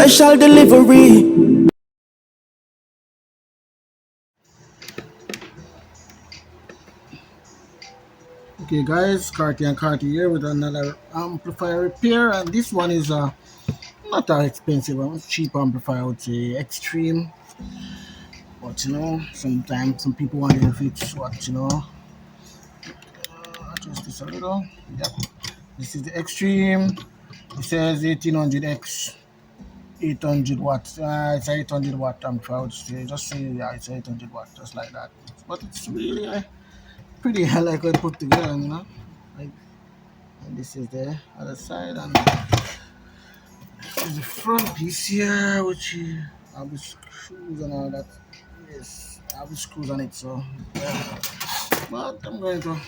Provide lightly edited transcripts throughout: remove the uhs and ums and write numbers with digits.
special delivery. Okay guys, Carty&Carty here with another amplifier repair, and this one is not that expensive one, cheap amplifier, I would say extreme, but sometimes some people wonder if it's what, adjust this a little. Yep, this is the extreme. It says 1800X 800 watts. It's a 800 watt amplifier, I would say. Just say, yeah, it's 800 watt, just like that. But it's really pretty like I put together, like, and this is the other side, and this is the front piece here, which have the screws and all that. Yes, I have the screws on it, so yeah. But I'm going to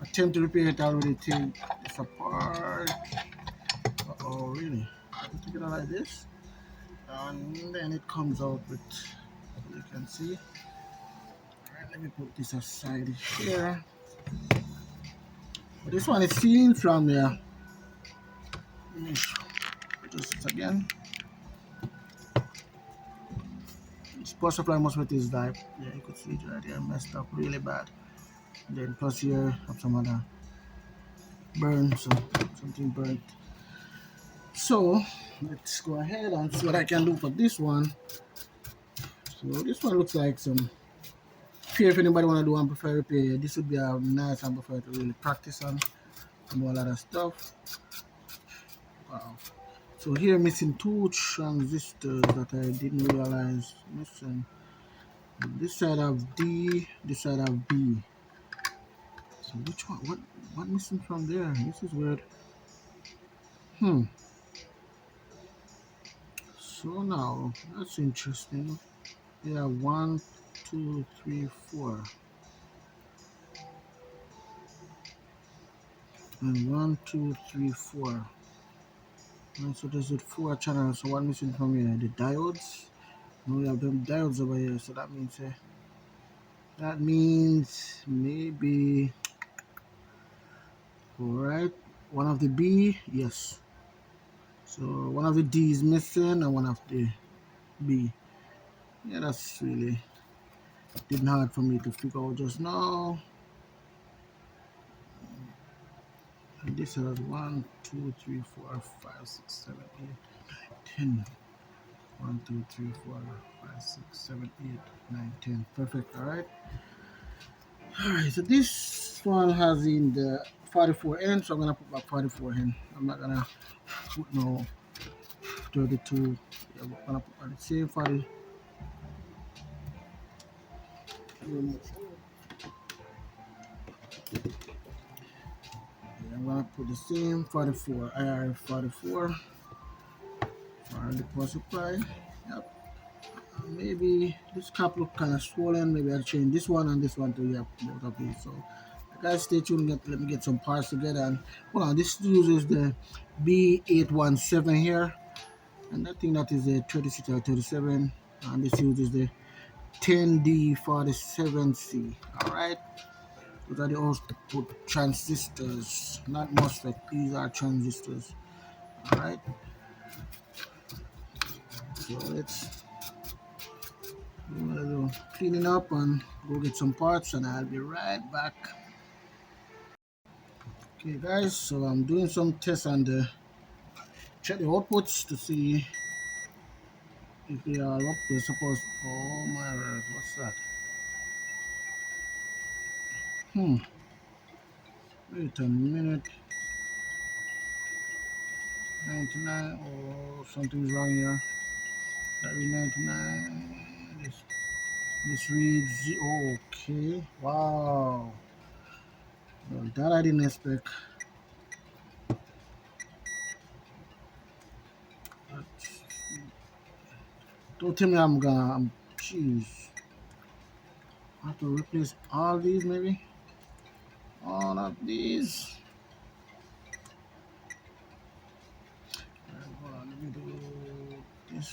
attempt to repair it. Already take this apart. Oh, really? I take it out like this, and then it comes out with, you can see. Alright, let me put this aside here. But this one is seen from there. Let me just again. This power supply MOSFET is like, yeah, you could see it right here, messed up really bad. And then plus here have some other burn, so something burnt. So let's go ahead and see what I can do for this one. So this one looks like some fear. If anybody want to do amplifier repair, this would be a nice amplifier to really practice on and do a lot of stuff. Wow. So here missing two transistors that I didn't realize missing. This side have D, this side have B. So which one? What missing from there? This is weird. So now that's interesting. Yeah, one, two, three, four, and one, two, three, four. And so there's it four channels. So what missing from here? The diodes. No, we have them diodes over here. So that means maybe, all right. One of the B, yes. So one of the D is missing and one of the B. Yeah, that's really didn't hard for me to figure out just now. And this has 1, 2, 3, 4, 5, 6, 7, 8, 10. 1, 2, 3, 4, 5, 6, 7, 8, 9, 10. Perfect. Alright, so this one has in the 44 in, so I'm gonna put back 44 in. I'm not gonna put no 32. Yeah, I'm gonna put back the same 40. I'm gonna put the same 44 IR 44 for the power supply. Yep. Maybe this cap look kind of swollen. Maybe I'll change this one and this one to, yep, both of these. So guys, stay tuned. Let me get some parts together. And hold on, this uses the B817 here, and I think that is a 36 or 37, and this uses the 10D47C. All right, those are the output transistors, not MOSFET. These are transistors. All right, so let's do a little cleaning up and go get some parts, and I'll be right back. Okay guys, so I'm doing some tests on the check the outputs to see if they are up to suppose. Oh my word, what's that? Wait a minute. 99. Oh, something's wrong here. That read 99. This reads. Okay. Wow. Well, that I didn't expect. Don't tell me jeez. I have to replace all these maybe? All of these. Hold on, let me do this.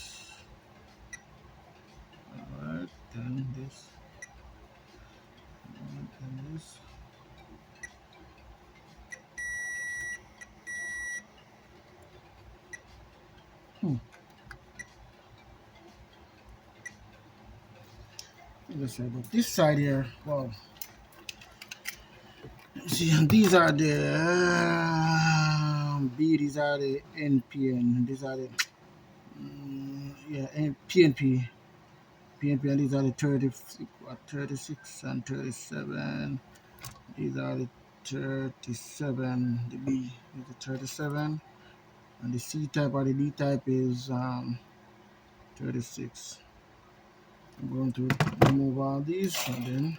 Alright, then this. And this. Let's say about this side here. Wow. See, these are the B. These are the NPN. These are the yeah, PNP. PNP, and these are the 36 and 37. These are the 37. The B is the 37, and the C type or the D type is 36. I'm going to remove all these and then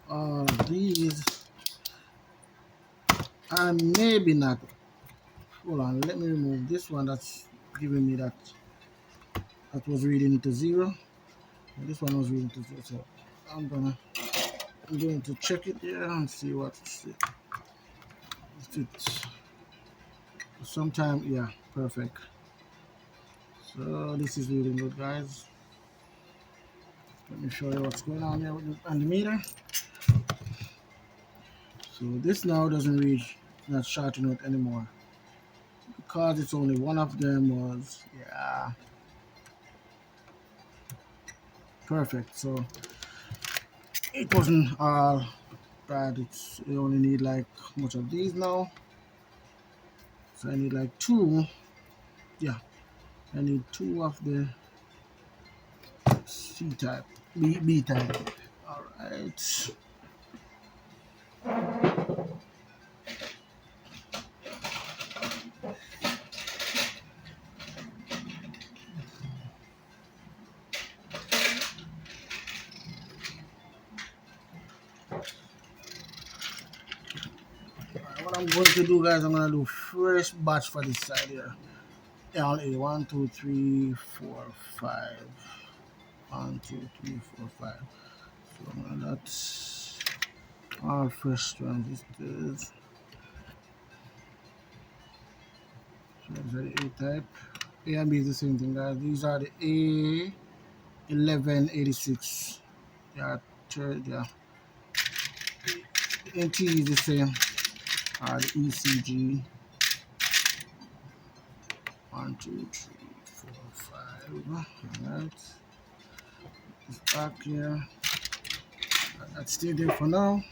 all these, and maybe not. Hold on, let me remove this one that's giving me that was reading to 0. And this one was reading to 0. So I'm going to check it here and see what if it's sometime. Yeah, perfect. So this is reading good, guys. Let me show you what's going on here with the meter. So this now doesn't read, not shorting out anymore because it's only one of them was, yeah, perfect. So it wasn't all bad. You only need like much of these now. So I need like 2. Yeah, I need 2 of the C type, B type. All right. What I'm going to do, guys, I'm going to do fresh batch for this side here. Yeah, 1, 2, 3, 4, 5. 1, 2, 3, 4, 5. So that's all fresh transistors. So these are the A type. A and B is the same thing, guys. These are the A1186. Yeah, third, yeah. NT is the same. The ECG. 1, 2, 3, 4, 5. Alright. It's back here. That's still there for now.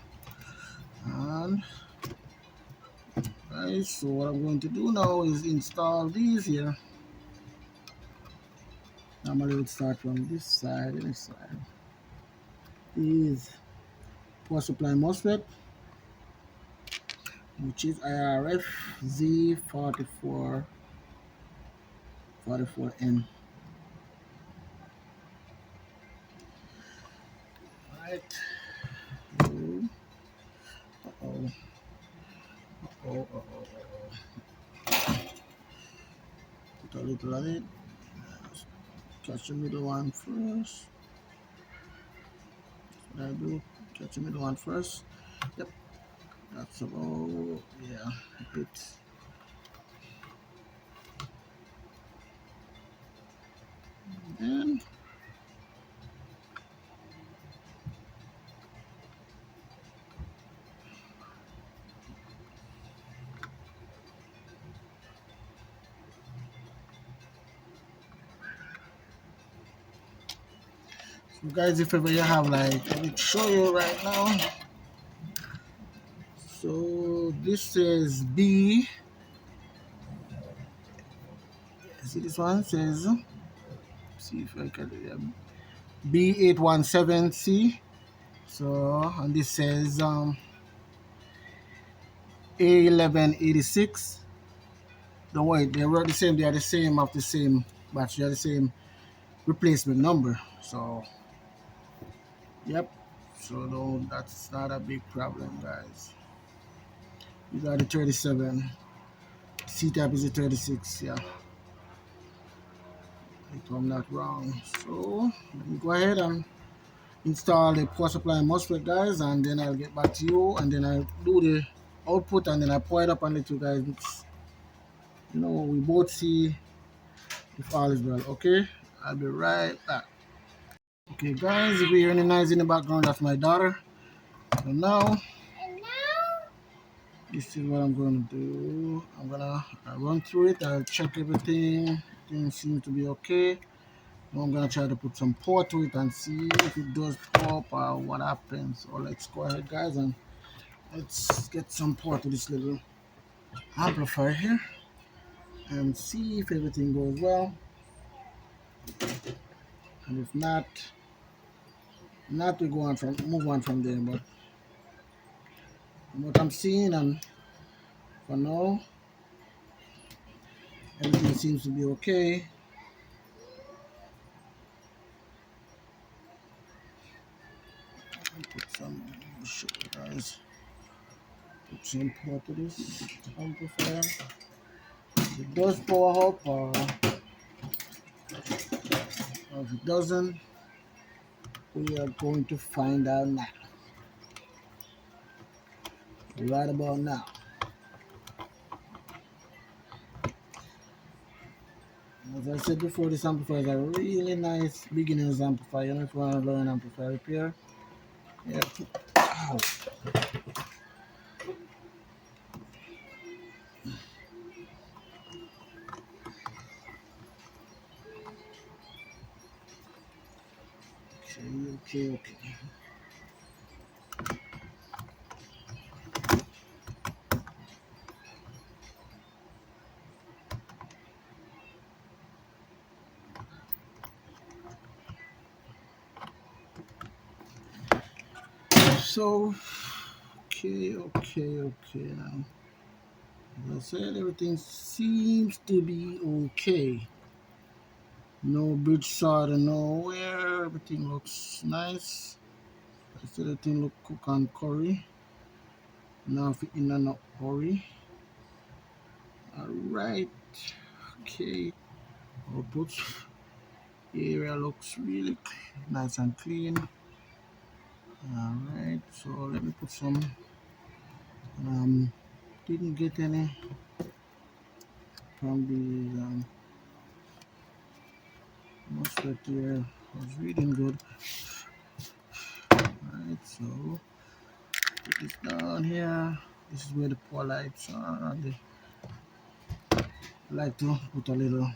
And guys, so what I'm going to do now is install these here. Normally we'll start from this side and this side. These power supply MOSFET, which is IRF Z44N. Right. Put a little of it. Catch the middle one first. That's what I do. Catch the middle one first. Yep. That's about, yeah, it. And so guys, if ever you have like, let me show you right now. So this is B. See this one says, see if I can do it. B817C. So and this says A1186. Don't worry, they were the same. They are the same of the same batch. They are the same replacement number. So yep. So no, that's not a big problem, guys. These are the 37. C type is the 36. Yeah. If I'm not wrong. So let me go ahead and install the power supply MOSFET, guys, and then I'll get back to you, and then I do the output, and then I pour it up and let you guys mix. You know, we both see if all is well. Okay, I'll be right back. Okay, guys, if you hear any noise in the background, that's my daughter. So now, this is what I'm going to do. I'm gonna run through it. I'll check everything. Things seem to be okay. Now I'm gonna try to put some power to it and see if it does pop or what happens. So let's go ahead, guys, and let's get some power to this little amplifier here and see if everything goes well. And if not, we go on from move on from there. But from what I'm seeing, and for now, everything seems to be okay. Put some, show you guys. Put some power to this amplifier. If it does power up, or if it doesn't, we are going to find out now. Right about now. As I said before, this amplifier is a really nice beginner's amplifier. You know, if you want to learn amplifier repair, yeah. Ow. Okay. So, okay. Now, as I said, everything seems to be okay. No bridge solder nowhere. Everything looks nice. I said everything look cook and curry. Now, if in and out hurry. All right. Okay. Output area looks really nice and clean. All right. So let me put some. Didn't get any from the MOSFET here. Was reading good. Alright, so put this down here. This is where the power lights are. I like to put a little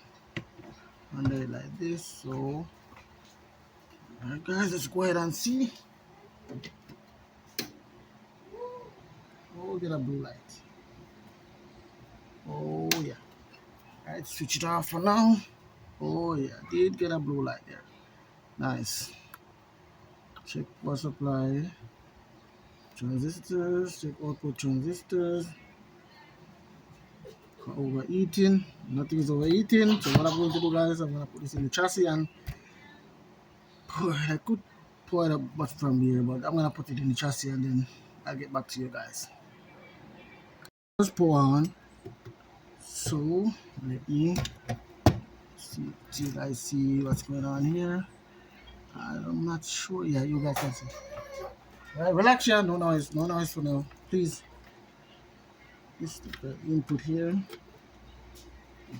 under it like this. So, alright, guys, let's go ahead and see. Oh, get a blue light. Oh, yeah. Alright, switch it off for now. Oh, yeah, did get a blue light there. Nice. Check power supply. Transistors. Check output transistors. Overeating. Nothing is overeating. So what I'm going to do, guys, I'm going to put this in the chassis and I could pour it up much from here, but I'm going to put it in the chassis and then I'll get back to you guys. Let's pour on. So let me see you guys see what's going on here. I'm not sure. Yeah, you guys can see. All right, relax, yeah. No noise for now. Please. This is the input here.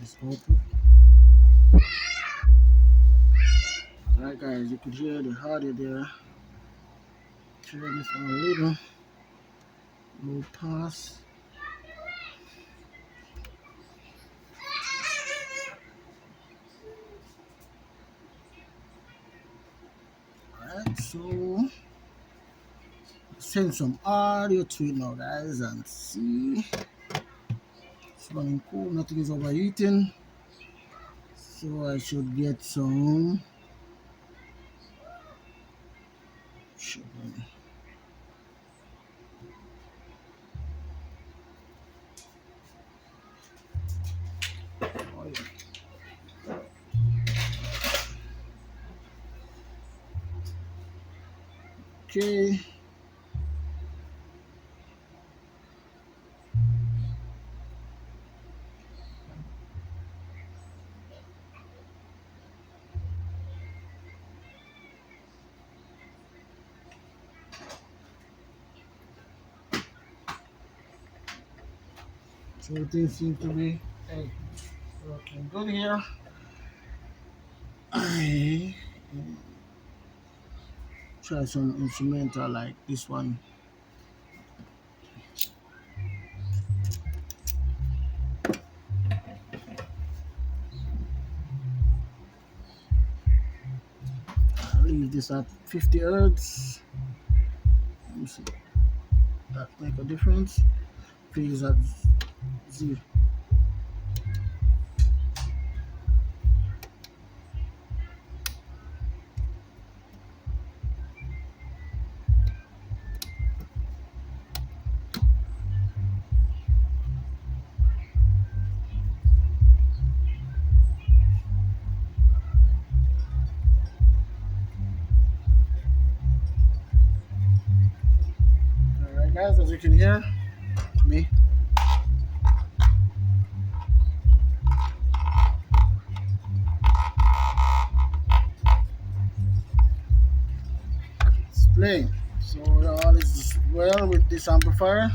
This output. Alright, guys, you could hear the audio there. Turn this on a little. Low pass. Alright, so send some audio to it now, guys, and see. It's running cool, nothing is overheating. So I should get some. Oh, yeah. Okay. So everything seems to be working good here. I try some instrumental like this one. this at 50 hertz. Let me see. That make a difference. Phase at 0. Alright guys, as you can hear me. It's playing. So all is well with this amplifier.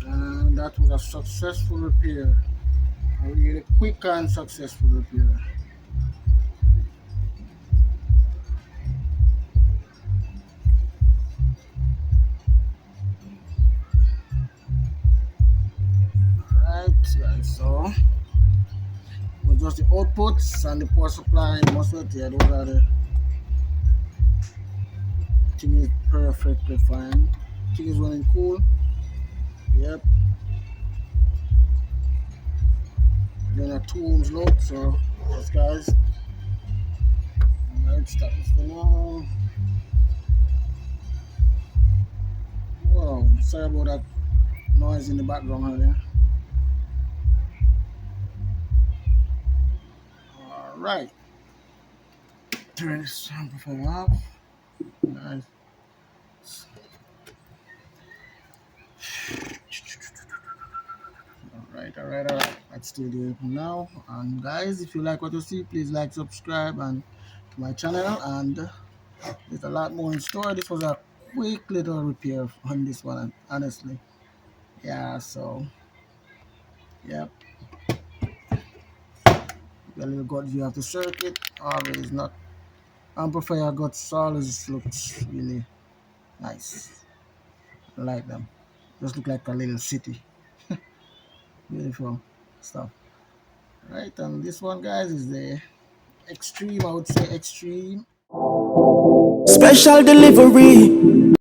And that was a successful repair. A really quick and successful repair. Alright guys, so with just the outputs and the power supply MOSFET, yeah, those are the thing is perfectly fine. Thing is running cool. Yep. Doing a 2 ohms load, so yes guys. Alright, stop this for now. Wow, sorry about that noise in the background earlier. Alright. Turn this amplifier off. Nice. Alright. Let's do the now. And guys, if you like what you see, please like, subscribe, and to my channel. And there's a lot more in store. This was a quick little repair on this one, honestly. Yeah, so yep. A little gut view of the circuit. Always not amplifier guts always looks really nice. I like them. Just look like a little city. Beautiful stuff. Right, and this one guys is the XTREME, I would say XTREME. Special delivery.